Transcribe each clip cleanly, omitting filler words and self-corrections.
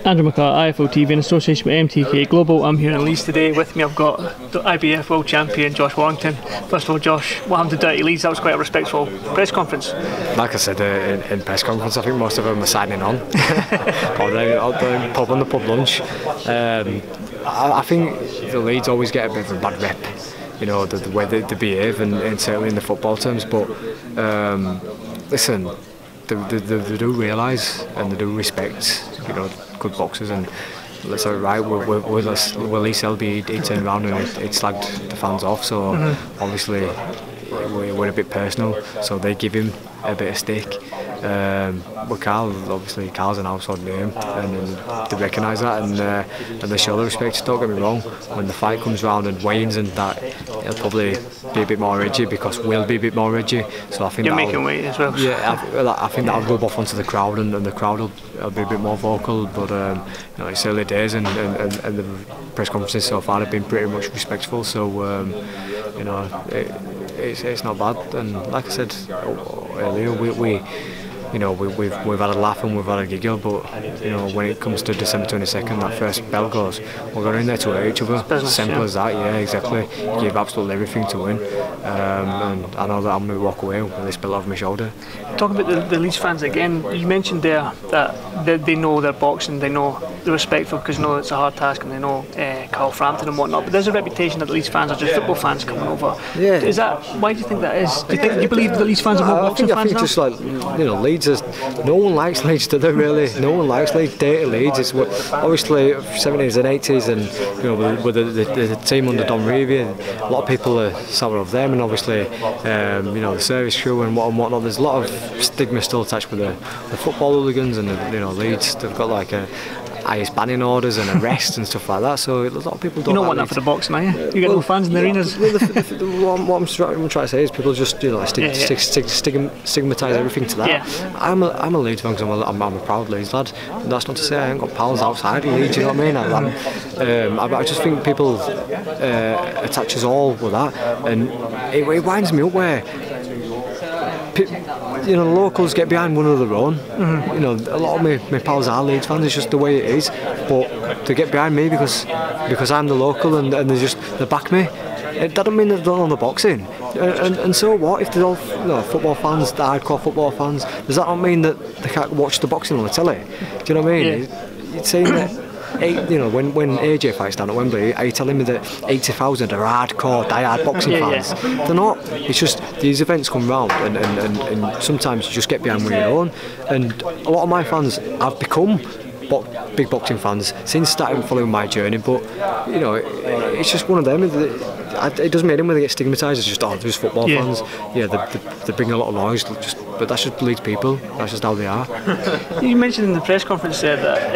Andrew McCART, IFL TV in association with MTK Global. I'm here in Leeds today. With me I've got the IBF World Champion Josh Warrington. First of all, Josh, what happened to Dirty Leeds? That was quite a respectful press conference. Like I said in press conference, I think most of them were signing on. Out the pub on the pub lunch. I think the Leeds always get a bit of a bad rep, you know, the way they behave, and certainly in the football terms. But listen, they do realise and they do respect, you know, good boxers, and that's alright. With Leeds LB, he turned around and it slagged the fans off. So obviously we're a bit personal, so they give him a bit of stick. But obviously Carl's an household name, and they recognise that, and they show the respect. Don't get me wrong, when the fight comes round and weigh-ins and that, it'll probably be a bit more edgy because we'll be a bit more edgy. So I think you're making weight as well. Yeah, I think that'll rub off onto the crowd, and the crowd will be a bit more vocal. But you know, it's early days, and the press conferences so far have been pretty much respectful. So you know, it's not bad. And like I said earlier, we've had a laugh and we've had a giggle, but you know, when it comes to December 22nd, that first bell goes, we're going in there to hurt each other. Simple as that. Yeah, exactly. You give absolutely everything to win, and I know that I'm going to walk away with this belt over my shoulder. Talking about the Leeds fans again, you mentioned there that they know their boxing, they know they're respectful because they know it's a hard task, and they know Carl Frampton and whatnot. But there's a reputation that the Leeds fans are just football fans coming over. Yeah. Is that, why do you think that is? Do you believe the Leeds fans are more boxing fans now? Just like, you know, Leeds is, no one likes Leeds, do they really? No one likes Leeds. Dirty Leeds. It's obviously 70s and 80s, and you know, with the team under Don Revie, a lot of people are sour of them, and obviously you know, the service crew and whatnot. There's a lot of stigma still attached with the football hooligans, and you know, Leeds, they've got like highest banning orders and arrests and stuff like that. So a lot of people don't. You don't want that for the boxing, are you? You get no fans in the arenas. What I'm trying to say is people just, you know, stigmatise everything to that. Yeah. I'm a Leeds fan because I'm a proud Leeds lad. And that's not to say I ain't got pals outside of Leeds. You know what I mean? I just think people attach us all with that, and it winds me up where, you know, the locals get behind one of their own. You know, a lot of my pals are Leeds fans. It's just the way it is. But they get behind me because I'm the local, and they back me. That doesn't mean they don't know the boxing. And so what if they're all, you know, football fans, the hardcore football fans? Does that not mean that they can't watch the boxing on the telly? Do you know what I mean? Yeah. You're saying that. You know, when AJ fights down at Wembley, are you telling me that 80,000 are hardcore, die-hard boxing fans? They're not. It's just these events come round, and sometimes you just get behind with your own. And a lot of my fans have become big boxing fans since starting following my journey. But you know, it's just one of them. It doesn't make them when they get stigmatised. It's just, oh, there's football fans. Yeah, they bring a lot of noise. But that's just Leeds people. That's just how they are. You mentioned in the press conference there that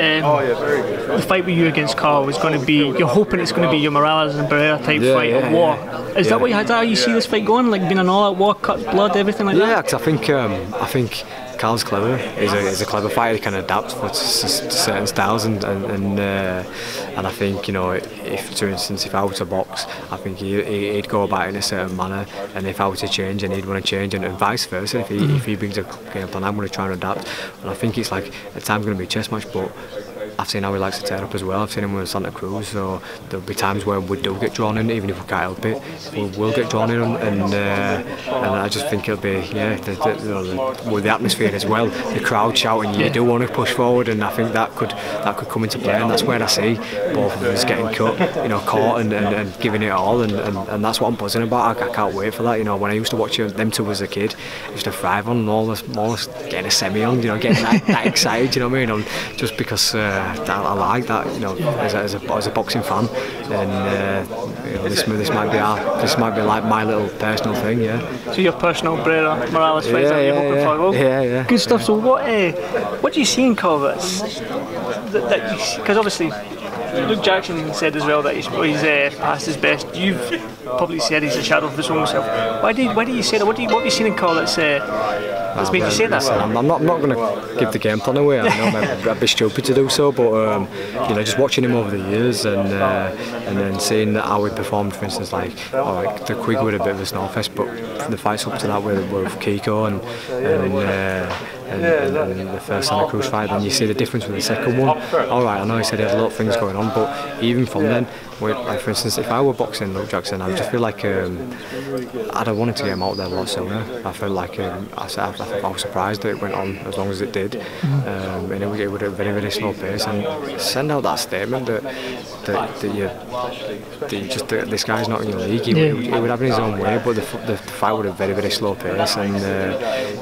the fight with you against Carl was going to be, you're hoping it's going to be your Morales and Barrera type fight of war. Is that what how you see this fight going? Like being an all-out war, cut blood, everything like that? Yeah, because I think Carl's clever. He's a clever fighter. He can adapt to certain styles, and I think, you know, if, for instance, if I were to box, I think he'd go about it in a certain manner, and if I were to change, and he'd want to change, and vice versa. If he brings a game plan, I'm going to try and adapt. And I think it's like at times going to be a chess match, but I've seen how he likes to tear up as well. I've seen him with Santa Cruz, so there'll be times where we do get drawn in, even if we can't help it. We'll get drawn in, and I just think it'll be, with the atmosphere as well, the crowd shouting, you do want to push forward, and I think that could come into play, and that's where I see both of us getting caught and giving it all, and that's what I'm buzzing about. I can't wait for that. You know, when I used to watch them two as a kid, I used to thrive on almost getting a semi on, you know, getting that excited. You know what I mean? Just because. I like that, you know, as a boxing fan, and you know, this might be like my little personal thing, yeah. So your personal Barrera Morales fight that you're hoping for? Well, yeah. Good stuff. So what do you see in Carl because obviously Luke Jackson said as well that he's past his best. You've probably said he's a shadow of his own self. Why do you say that? What have you seen in Carl that's made you say that? I'm not going to give the game plan away. I know I'd be stupid to do so, but you know, just watching him over the years, and then seeing how he performed, for instance, like the Quig with a bit of a snowfest, but from the fights up to that with Kiko and in the first Santa Cruz fight, then you see the difference with the second one. Alright, I know he said he had a lot of things going on, but even from then, like for instance, if I were boxing Luke Jackson, I would just feel like I'd have wanted to get him out there a lot sooner. I felt like I was surprised that it went on as long as it did, and it was at a very, very slow pace, and send out that statement that this guy's not in the league. He would have it his own way, but the fight would have very, very slow pace, and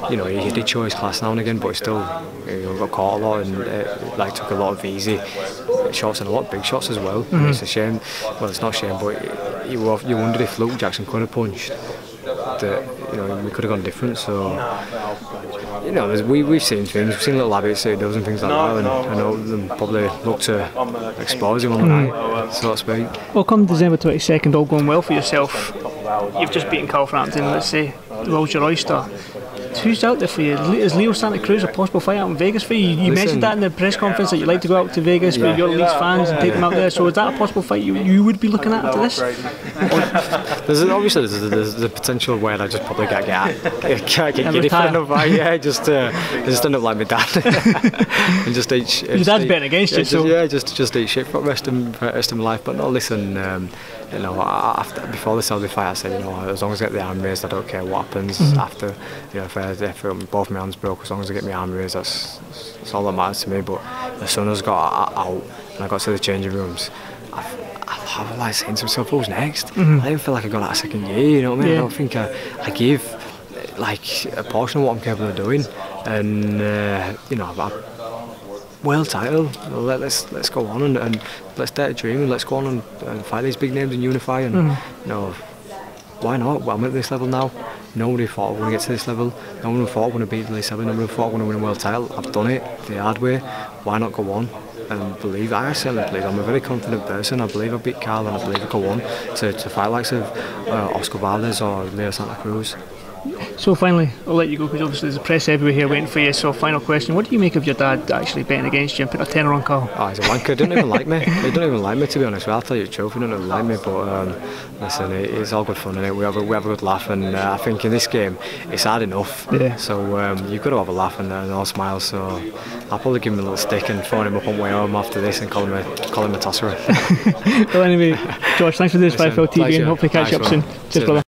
he did show his class now and again, but he still got caught a lot and took a lot of easy shots and a lot of big shots as well. It's a shame. Well, it's not a shame, but you wondered if Luke Jackson could have punched, that we could have gone different. So we've seen things, we've seen little habits that he does and things like that, and I know them probably look to expose him on the night, so to speak. Well, come December 22nd, all going well for yourself. You've just beaten Carl Frampton, let's say the world's your oyster. Who's out there for you? Is Leo Santa Cruz a possible fight out in Vegas for you? You mentioned that in the press conference that you'd like to go out to Vegas, but you're Leeds fans and take them out there. So is that a possible fight you would be looking at after this? There's the potential where I just probably get giddy for another fight. Yeah, just end up like my dad and just eat. Your dad's betting against you, so just eat shit for the rest of my life. But no, listen. Before the Saudi fight, I said, as long as I get the arm raised, I don't care what happens after. If both my hands broke, as long as I get my arm raised, that's all that matters to me. But as soon as I got out and I got to the changing rooms, I was saying to myself, who's next? I didn't feel like I got out a second year. You know what I mean? I don't think I gave a portion of what I'm capable of doing, and world title. Let's go on and let's dare to dream and let's go on and fight these big names and unify. And why not? Well, I'm at this level now. Nobody thought I was going to get to this level. No one thought I was going to beat Lee Selby. Nobody thought I was going to win a world title. I've done it the hard way. Why not go on and believe? I certainly believe. I'm a very confident person. I believe I beat Carl, and I believe I go on to fight likes of Oscar Valdez or Leo Santa Cruz. So finally, I'll let you go because obviously there's a press everywhere here waiting for you. So final question, what do you make of your dad actually betting against you and putting a tenner on Carl? Oh, he's a wanker. He doesn't even like me. He doesn't even like me, to be honest. Well, I'll tell you the truth, he doesn't even like me, but listen, it's all good fun, innit? We have a good laugh, and I think in this game it's hard enough. Yeah. So you've got to have a laugh and all smiles. So I'll probably give him a little stick and phone him up on the way home after this and call him a tosser. Well, anyway, Josh, thanks for this fight for TV, and hopefully catch you up soon. Cheers, brother.